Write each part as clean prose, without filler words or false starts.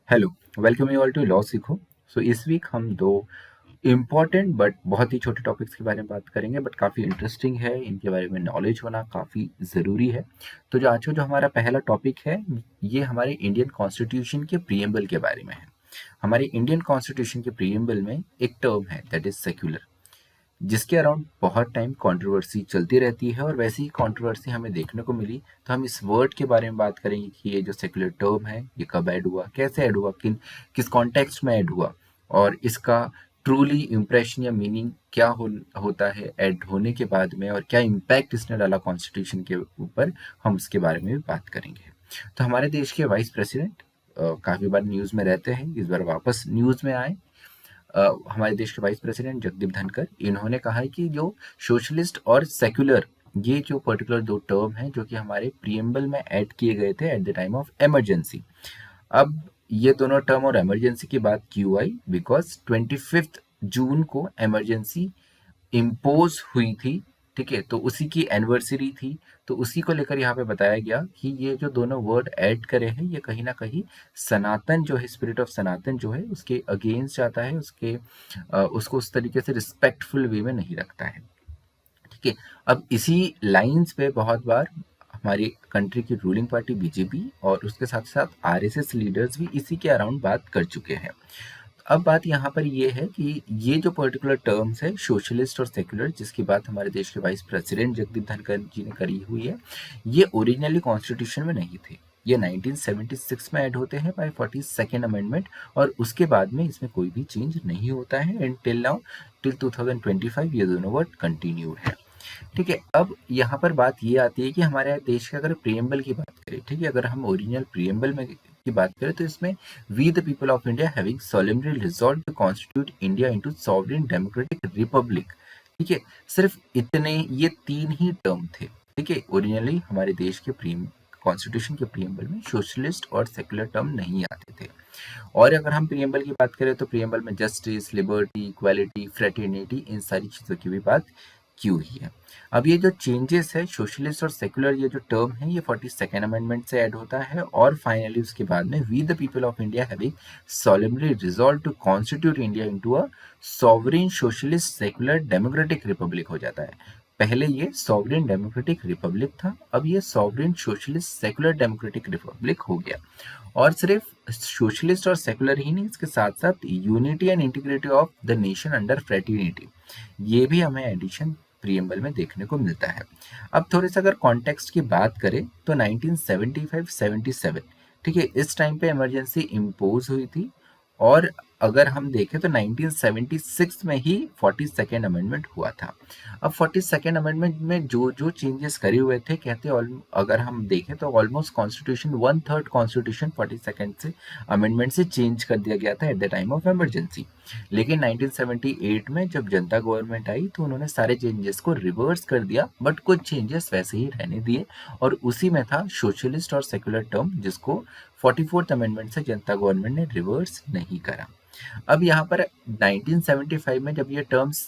Hello, welcome you all to law सीखो। इस week हम दो इम्पॉर्टेंट बट बहुत ही छोटे टॉपिक्स के बारे में बात करेंगे, बट काफ़ी इंटरेस्टिंग है, इनके बारे में नॉलेज होना काफ़ी ज़रूरी है। तो जो आज का जो हमारा पहला टॉपिक है, ये हमारे इंडियन कॉन्स्टिट्यूशन के प्रीएम्बल के बारे में है। हमारे इंडियन कॉन्स्टिट्यूशन के प्रीएम्बल में एक टर्म है, दैट इज सेक्युलर, जिसके अराउंड बहुत टाइम कंट्रोवर्सी चलती रहती है, और वैसी ही कंट्रोवर्सी हमें देखने को मिली। तो हम इस वर्ड के बारे में बात करेंगे कि ये जो सेक्युलर टर्म है, ये कब ऐड हुआ, कैसे ऐड हुआ, किस कॉन्टेक्स्ट में ऐड हुआ, और इसका ट्रूली इम्प्रेशन या मीनिंग क्या होता है ऐड होने के बाद में, और क्या इम्पैक्ट इसने डाला कॉन्स्टिट्यूशन के ऊपर, हम उसके बारे में भी बात करेंगे। तो हमारे देश के वाइस प्रेसिडेंट काफ़ी बार न्यूज़ में रहते हैं, इस बार वापस न्यूज़ में आए। हमारे देश के वाइस प्रेसिडेंट जगदीप धनखड़, इन्होंने कहा है कि जो सोशलिस्ट और सेक्युलर, ये जो पर्टिकुलर दो टर्म हैं जो कि हमारे प्रीएम्बल में ऐड किए गए थे at the time of emergency. अब ये दोनों टर्म और इमरजेंसी की बात क्यों आई? बिकॉज 25 जून को इमरजेंसी इम्पोज हुई थी, ठीक है, तो उसी की एनिवर्सरी थी। तो उसी को लेकर यहाँ पे बताया गया कि ये जो दोनों वर्ड ऐड करे हैं, ये कहीं ना कहीं सनातन जो है, स्पिरिट ऑफ सनातन जो है, उसके अगेंस्ट जाता है, उसको उस तरीके से रिस्पेक्टफुल वे में नहीं रखता है, ठीक है। अब इसी लाइंस पे बहुत बार हमारी कंट्री की रूलिंग पार्टी बीजेपी और उसके साथ साथ आरएसएस लीडर्स भी इसी के अराउंड बात कर चुके हैं। अब बात यहाँ पर ये है कि ये जो पर्टिकुलर टर्म्स है, सोशलिस्ट और सेक्युलर, जिसकी बात हमारे देश के वाइस प्रेसिडेंट जगदीप धनखड़ जी ने करी हुई है, ये ओरिजिनली कॉन्स्टिट्यूशन में नहीं थे। ये 1976 में ऐड होते हैं बाय 42nd अमेंडमेंट, और उसके बाद में इसमें कोई भी चेंज नहीं होता है, एंड टिल नाउ, टिल 2025 ये दोनों वर्ड कंटिन्यूड है, ठीक है। अब यहाँ पर बात ये आती है कि हमारे देश के अगर प्रीएम्बल की बात करें, ठीक है, अगर हम ओरिजिनल प्रीएम्बल में की बात करें, तो इसमें we the people of India having solemnly resolve to constitute India into sovereign democratic republic, ठीक है। सिर्फ इतने, ये तीन ही टर्म थे, ठीक है। ओरिजिनली हमारे देश के प्रीम कॉन्स्टिट्यूशन के प्रीएम्बल में सोशलिस्ट और सेक्युलर टर्म नहीं आते थे। और अगर हम प्रीएम्बल की बात करें, तो प्रीएम्बल में जस्टिस, लिबर्टी, इक्वालिटी, फ्रेटर्निटी, इन सारी चीज़ों की भी बात की हुई है। अब ये जो चेंजेस है, सोशलिस्ट और सेक्युलर, ये जो टर्म है, ये 42nd अमेंडमेंट से ऐड होता है, और फाइनली उसके बाद में we the people of India having solemnly resolved to constitute India into a sovereign socialist secular democratic republic हो जाता है। पहले ये सॉवरेन डेमोक्रेटिक रिपब्लिक था, अब ये sovereign socialist secular democratic republic हो गया। और सिर्फ सोशलिस्ट और सेक्युलर ही नहीं, इसके साथ साथ unity and integrity of the nation under fraternity, ये भी हमें एडिशन प्रीएम्बल में देखने को मिलता है। अब थोड़े से अगर कॉन्टेक्स्ट की बात करें, तो 1975-77, ठीक है, इस टाइम पे इमरजेंसी इम्पोज हुई थी। और अगर हम देखें तो 1976 में ही 42nd अमेंडमेंट हुआ था। अब 42nd अमेंडमेंट में जो जो चेंजेस करे हुए थे, अगर हम देखें तो ऑलमोस्ट कॉन्स्टिट्यूशन 1/3 कॉन्स्टिट्यूशन 42nd से अमेंडमेंट से चेंज कर दिया गया था at the time of emergency. लेकिन 1978 में जब जनता गवर्नमेंट आई, तो उन्होंने सारे चेंजेस को रिवर्स कर दिया, बट कुछ चेंजेस वैसे ही रहने दिए, और उसी में था सोशलिस्ट और सेक्युलर टर्म, जिसको 44th अमेंडमेंट से जनता गवर्नमेंट ने रिवर्स नहीं करा। अब यहाँ पर 1975 में जब ये टर्म्स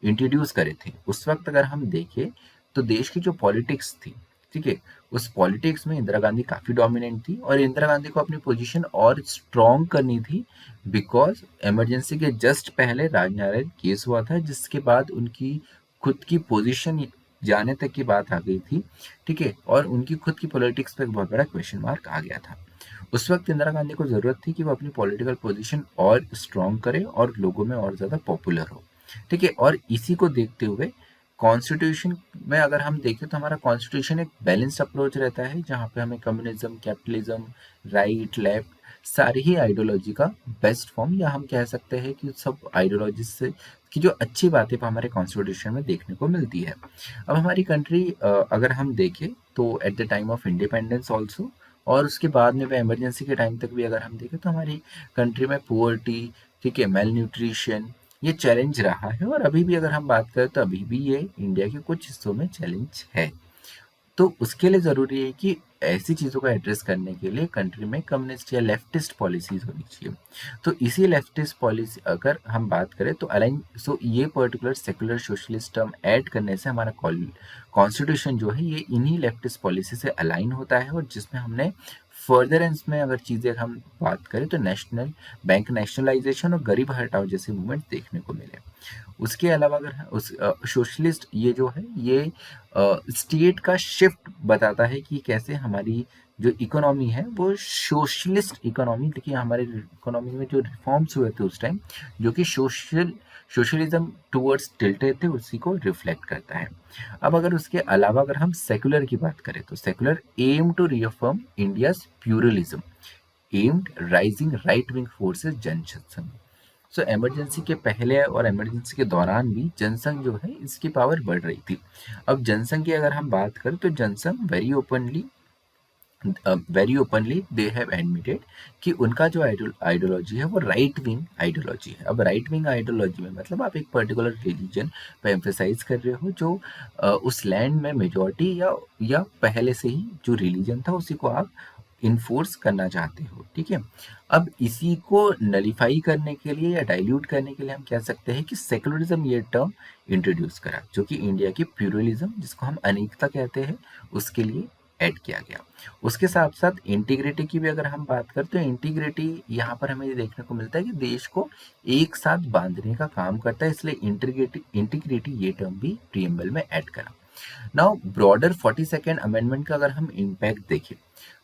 इंट्रोड्यूस करे थे, उस वक्त अगर हम देखें, तो देश की जो पॉलिटिक्स थी, ठीक है, उस पॉलिटिक्स में इंदिरा गांधी काफ़ी डोमिनेंट थी, और इंदिरा गांधी को अपनी पोजीशन और स्ट्रॉन्ग करनी थी, बिकॉज इमरजेंसी के जस्ट पहले राजनारायण केस हुआ था, जिसके बाद उनकी खुद की पोजीशन जाने तक की बात आ गई थी, ठीक है, और उनकी खुद की पॉलिटिक्स पे एक बहुत बड़ा क्वेश्चन मार्क आ गया था। उस वक्त इंदिरा गांधी को ज़रूरत थी कि वो अपनी पॉलिटिकल पोजीशन और स्ट्रॉन्ग करे और लोगों में और ज़्यादा पॉपुलर हो, ठीक है। और इसी को देखते हुए कॉन्स्टिट्यूशन में अगर हम देखें, तो हमारा कॉन्स्टिट्यूशन एक बैलेंस्ड अप्रोच रहता है, जहाँ पे हमें कम्युनिज्म, कैपिटलिज्म, राइट, लेफ्ट, सारी ही आइडियोलॉजी का बेस्ट फॉर्म, या हम कह सकते हैं कि सब आइडियोलॉजी से की जो अच्छी बातें हमारे कॉन्स्टिट्यूशन में देखने को मिलती है। अब हमारी कंट्री अगर हम देखें, तो at the time of independence also, और उसके बाद में वह इमरजेंसी के टाइम तक भी अगर हम देखें, तो हमारी कंट्री में पुअर्टी, ठीक है, मेल न्यूट्रिशन, ये चैलेंज रहा है, और अभी भी अगर हम बात करें, तो अभी भी ये इंडिया के कुछ हिस्सों में चैलेंज है। तो उसके लिए ज़रूरी है कि ऐसी चीज़ों को एड्रेस करने के लिए कंट्री में कम्युनिस्ट या लेफ्टिस्ट पॉलिसीज होनी चाहिए। तो इसी लेफ्टिस्ट पॉलिसी अगर हम बात करें, तो अलाइन, ये particular secular socialist term add करने से हमारा कॉन्स्टिट्यूशन जो है, ये इन्हीं लेफ्टिस्ट पॉलिसी से अलाइन होता है, और जिसमें हमने फर्दरेंस में अगर चीज़ें हम बात करें तो नेशनल बैंक नेशनलाइजेशन और गरीब हटाओ जैसे मूवमेंट देखने को मिले। उसके अलावा अगर उस सोशलिस्ट ये जो है ये स्टेट का शिफ्ट बताता है कि कैसे हमारी जो इकोनॉमी है वो सोशलिस्ट इकोनॉमी, देखिए हमारे इकोनॉमी में जो रिफॉर्म्स हुए थे उस टाइम जो कि सोशलिज्म टुवर्ड्स टिल्टेड थे उसी को रिफ्लेक्ट करता है। अब अगर उसके अलावा अगर हम सेकुलर की बात करें तो secular aim to reaffirm India's pluralism amid rising right wing forces Jan Sangh. So Emergency के पहले और इमरजेंसी के दौरान भी जनसंघ जो है इसकी पावर बढ़ रही थी। अब जनसंघ की अगर हम बात करें तो Jan Sangh very openly they have admitted कि उनका जो आइडियोलॉजी है वो राइट विंग आइडियोलॉजी है। अब राइट विंग आइडियोलॉजी में मतलब आप एक पर्टिकुलर रिलीजन पे एम्फेसाइज कर रहे हो जो उस लैंड में मेजॉरिटी या पहले से ही जो रिलीजन था उसी को आप इन्फोर्स करना चाहते हो, ठीक है। अब इसी को नलीफाई करने के लिए या डाइल्यूट करने के लिए हम कह सकते हैं कि सेकुलरिज्म ये टर्म इंट्रोड्यूस करा जो कि इंडिया की प्लूरलिज्म जिसको हम अनेकता कहते हैं उसके लिए ऐड किया गया। उसके साथ साथ इंटीग्रिटी की भी अगर हम बात करते हैं, इंटीग्रिटी यहाँ पर हमें ये देखने को मिलता है कि देश को एक साथ बांधने का काम करता है, इसलिए इंटीग्रिटी ये टर्म भी प्रीएम्बल में ऐड करा। नाउ ब्रॉडर 42nd अमेंडमेंट का अगर हम इम्पैक्ट देखें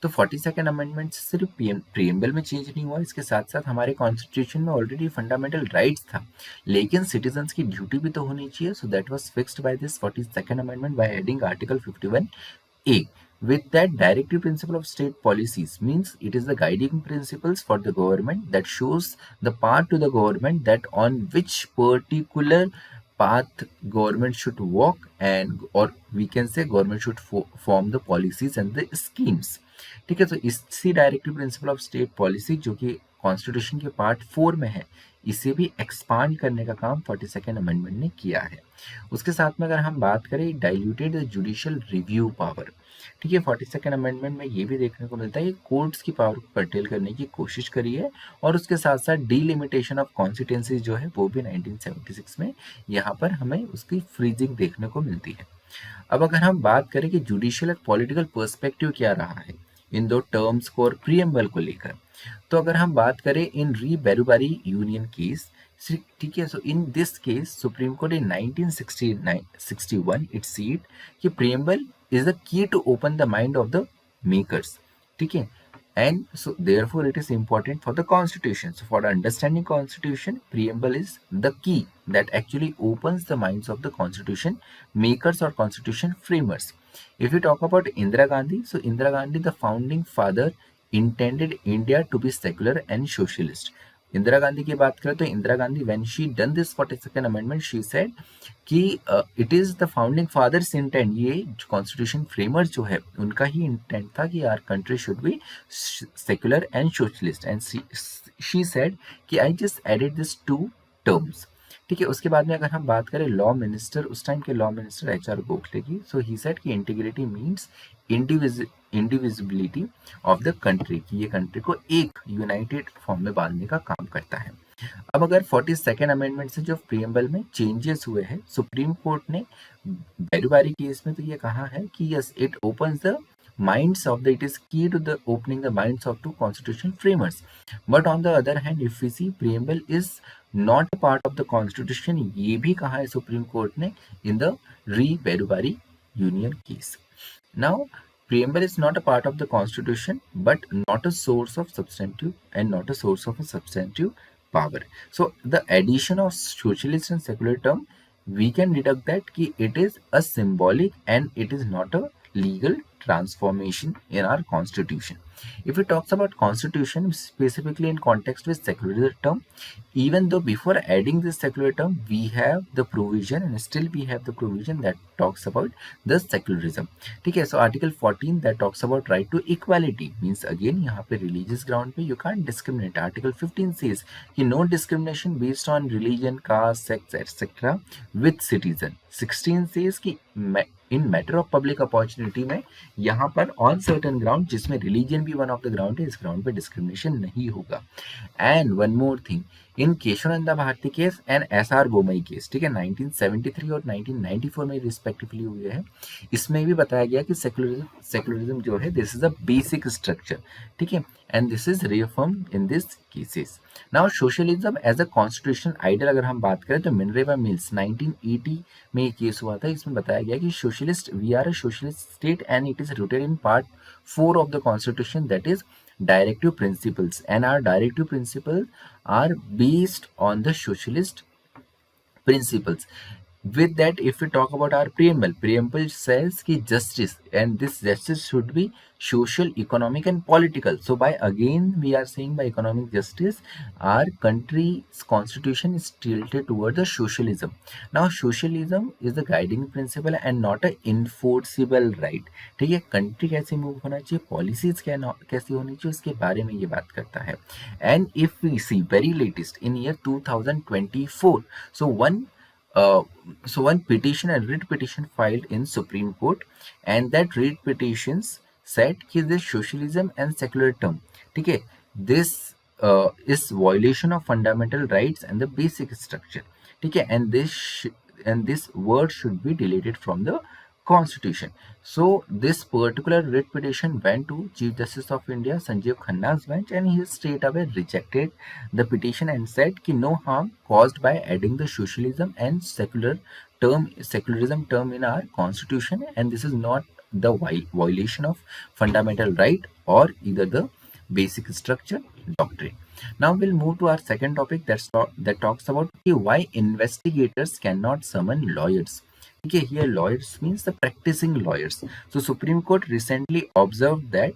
तो 42nd अमेंडमेंट सिर्फ प्रीएम्बल में चेंज नहीं हुआ, इसके साथ साथ हमारे कॉन्स्टिट्यूशन में ऑलरेडी फंडामेंटल राइट्स था लेकिन सिटीजन्स की ड्यूटी भी तो होनी चाहिए। So that was fixed by this 42nd amendment by adding article 51A with that directive principle of state policies means it is the guiding principles for the government that shows the path to the government that on which particular path government should walk and or we can say government should form the policies and the schemes, ठीक है। तो इसी directive principle of state policy जो कि constitution के part 4 में है इसे भी एक्सपांड करने का काम 42nd अमेंडमेंट ने किया है। उसके साथ में अगर हम बात करें diluted the judicial review power, ठीक है। 42nd अमेंडमेंट में ये भी देखने को मिलता है कि कोर्ट्स की पावर को कर्टेल करने की कोशिश करी है और उसके साथ साथ डीलिमिटेशन ऑफ कॉन्स्टिट्यूंसीज जो है वो भी 1976 में यहाँ पर हमें उसकी फ्रीजिंग देखने को मिलती है। अब अगर हम बात करें कि जुडिशियल और पॉलिटिकल पर्सपेक्टिव क्या रहा है इन दो टर्म्स को और प्रीएम्बल को लेकर, तो अगर हम बात करें इन री बेरुबारी यूनियन केस, ठीक है। So in this case supreme court in 1961 it said कि preamble is the key to open the mind of the makers, ठीक है। and so therefore it is important for the constitution. So for understanding constitution, preamble is the key that actually opens the minds of the constitution makers or constitution framers. If we talk about Indira Gandhi, so Indira Gandhi, the founding father, intended India to be secular and socialist. Indira Gandhi की बात करें तो Indira Gandhi when she done this 42nd amendment she said कि it is the founding fathers intent, ये constitution framer जो है उनका ही इंटेंट था कि our country should be secular and socialist and she said कि I just added this two terms, ठीक है। उसके बाद में अगर हम बात करें लॉ मिनिस्टर, उस टाइम के लॉ मिनिस्टर एच.आर. गोखले की, सो ही सेड कि integrity means indivisibility of the country, कि ये कंट्री को एक यूनाइटेड फॉर्म में बांधने का काम करता है। अब अगर 42nd अमेंडमेंट से जो प्रीएम्बल में चेंजेस हुए हैं, सुप्रीम कोर्ट ने बेरुबारी केस में तो ये कहा है कि yes it opens the minds of the, it is key to the opening the minds of two constitution framers, but on the other hand if we see preamble is not a part of the constitution, ये भी कहा है supreme court ने in the re Berubari union case. now preamble is not a part of the constitution but not a source of substantive and not a source of a substantive power. So the addition of socialist and secular term we can deduct that ki it is a symbolic and it is not a legal transformation in our constitution. If it talks about constitution specifically in context with secular term, even though before adding this secular term we have the provision and still we have the provision that talks about the secularism, ठीक है। so article 14 that talks about right to equality means again यहाँ पे religious ground पे you can't discriminate. article 15 says कि no discrimination based on religion, caste, sex etc with citizen. 16 says कि in matter of public opportunity में यहाँ पर on certain ground जिसमें religion भी वन ऑफ द ग्राउंड है, इस ग्राउंड पे डिस्क्रिमिनेशन नहीं होगा। And one more thing in Kesavananda Bharati case and S R Bommai case, ठीक है, 1973 और 1994 में रिस्पेक्टिवली हुए हैं। इसमें भी बताया गया कि सेकुलरिज्म जो है this is a basic structure, ठीक है, and this is reaffirm in this cases. Now socialism as a constitution ideal अगर हम बात करें तो मिनरेवा मिल्स 1980 में ये केस हुआ था। इसमें बताया गया कि socialist we are a socialist state and it is rooted in part 4 of the constitution, that is directive principles, and our directive principles are based on the socialist principles. With that, if we talk about our preamble says ki justice, and this justice should be social, economic and political. So by again we are saying by economic justice, our country's constitution is tilted toward the socialism. Now socialism is the guiding principle and not a enforceable right. ठीक है, country कैसे move होना चाहिए, policies कैसी होनी चाहिए, उसके बारे में ये बात करता है। And if we see very latest in year 2024, so one petition, a writ petition filed in Supreme Court, and that writ petitions said कि this socialism and secular term, ठीक है, this is violation of fundamental rights and the basic structure, ठीक है, and this word should be deleted from the constitution. So this particular writ petition went to Chief Justice of India Sanjeev Khanna's bench, and he straight away rejected the petition and said कि no harm caused by adding the socialism and secularism term in our constitution, and this is not the violation of fundamental right or either the basic structure doctrine. Now we'll move to our second topic that talks about why investigators cannot summon lawyers. Okay, here lawyers means the practicing lawyers. So Supreme Court recently observed that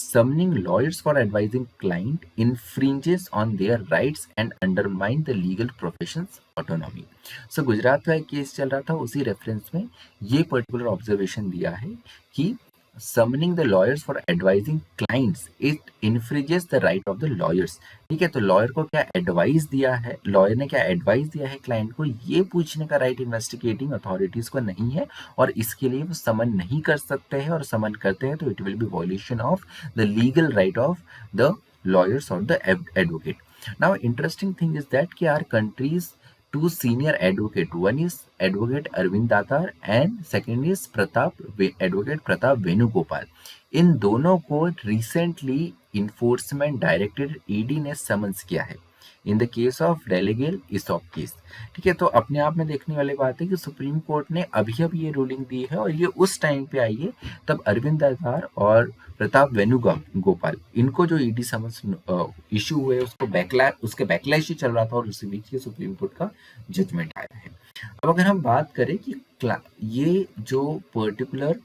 summoning lawyers for advising client infringes on their rights and undermine the legal profession's autonomy. So Gujarat का एक case चल रहा था, उसी reference में ये particular observation दिया है कि summoning the lawyers for advising clients it infringes the right of the lawyers. ठीक है, तो लॉयर को क्या एडवाइस दिया है, लॉयर ने क्या एडवाइस दिया है क्लाइंट को, ये पूछने का राइट इन्वेस्टिगेटिंग अथॉरिटीज को नहीं है, और इसके लिए वो समन नहीं कर सकते हैं, और समन करते हैं तो it will be violation of the legal right of the lawyers or the advocate. Now interesting thing is that कि our country's two senior advocate, one is advocate Arvind Datar and second is advocate Pratap Venugopal. इन दोनों को recently enforcement directorate ED ने summons किया है in the case of डेलीगेल इसॉप case. ठीक है, तो अपने आप में देखने वाली बात है कि सुप्रीम कोर्ट ने अभी ये रूलिंग दी है, और ये उस टाइम पे आई है तब अरविंद दातार और प्रताप वेणुगोपाल इनको जो ईडी समन्स इशू हुए उसके बैकलैश ही चल रहा था, और उसी बीच ये सुप्रीम कोर्ट का जजमेंट आया है। अब अगर हम बात करें कि ये जो पर्टिकुलर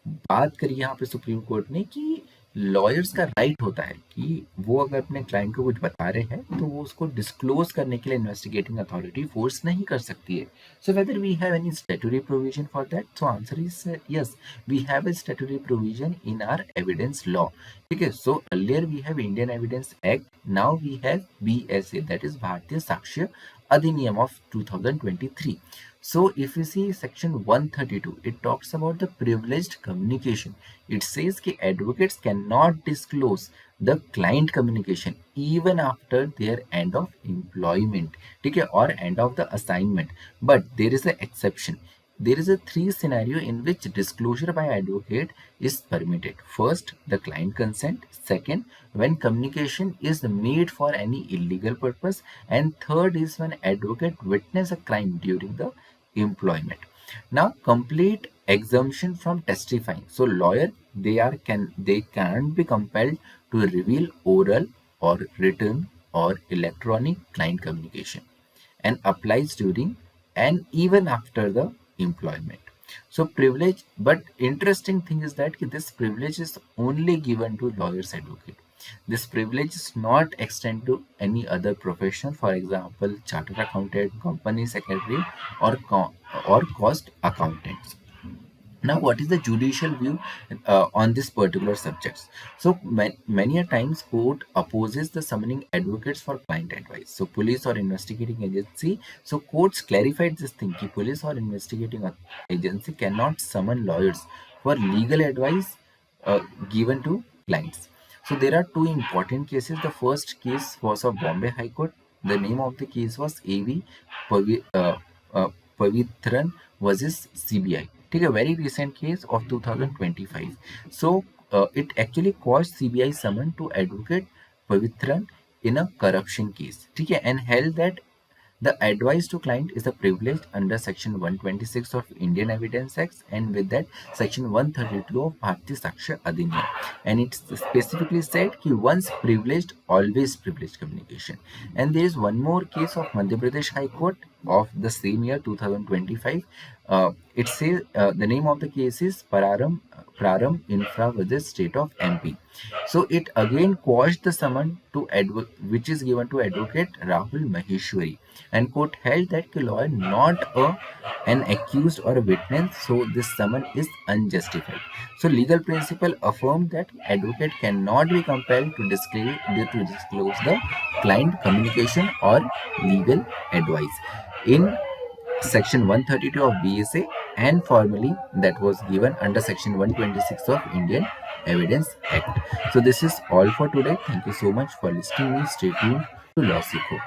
बात करी यहाँ पे सुप्रीम कोर्ट ने कि लॉयर्स का राइट होता है कि वो अगर अपने क्लाइंट को कुछ बता रहे हैं तो वो उसको डिस्क्लोज करने के लिए इन्वेस्टिगेटिंग अथॉरिटी फोर्स नहीं कर सकती है। So whether we have any statutory provision for that, so answer is yes, we have a statutory provision in our evidence law. ठीक है, so earlier we have Indian evidence act, now we have BSA, that is Bharatiya Sakshya अधिनियम of 2023. So if you see section 132, it talks about the privileged communication. It says कि advocates cannot disclose the client communication even after their end of employment, ठीक है, or end of the assignment. But there is an exception. There is a 3 scenario in which disclosure by advocate is permitted. First, the client consent. Second, when communication is made for any illegal purpose. And third is when advocate witness a crime during the employment. Now, complete exemption from testifying. So, lawyer they can't be compelled to reveal oral or written or electronic client communication, and applies during and even after the employment. So privilege, but interesting thing is that this privilege is only given to lawyers advocate. This privilege is not extended to any other profession, for example chartered accountant, company secretary, or cost accountants. Now what is the judicial view on this particular subjects? So many a times court opposes the summoning advocates for client advice. So police or investigating agency, so courts clarified this thing कि police or investigating agency cannot summon lawyers for legal advice given to clients. So there are two important cases. The first case was of Bombay High Court. The name of the case was A.V. uh, Pavitran versus CBI. Take a very recent case of 2025. So it actually caused CBI summon to advocate Pavitran in a corruption case. ठीक है, and held that the advice to client is a privilege under Section 126 of Indian Evidence Act, and with that Section 132 of Bharatiya Sakshya Adhiniyam. And it specifically said कि once privileged, always privileged communication. And there is one more case of Madhya Pradesh High Court of the same year 2025. It says the name of the case is Praram Infra versus State of MP. So it again quashed the summon to which is given to advocate Rahul Maheshwari, and court held that the lawyer not an accused or a witness, so this summon is unjustified. So legal principle affirmed that advocate cannot be compelled to disclose the client communication or legal advice in Section 132 of BSA, and formally that was given under Section 126 of Indian Evidence Act. So this is all for today. Thank you so much for listening me. Stay tuned to Law Sikho.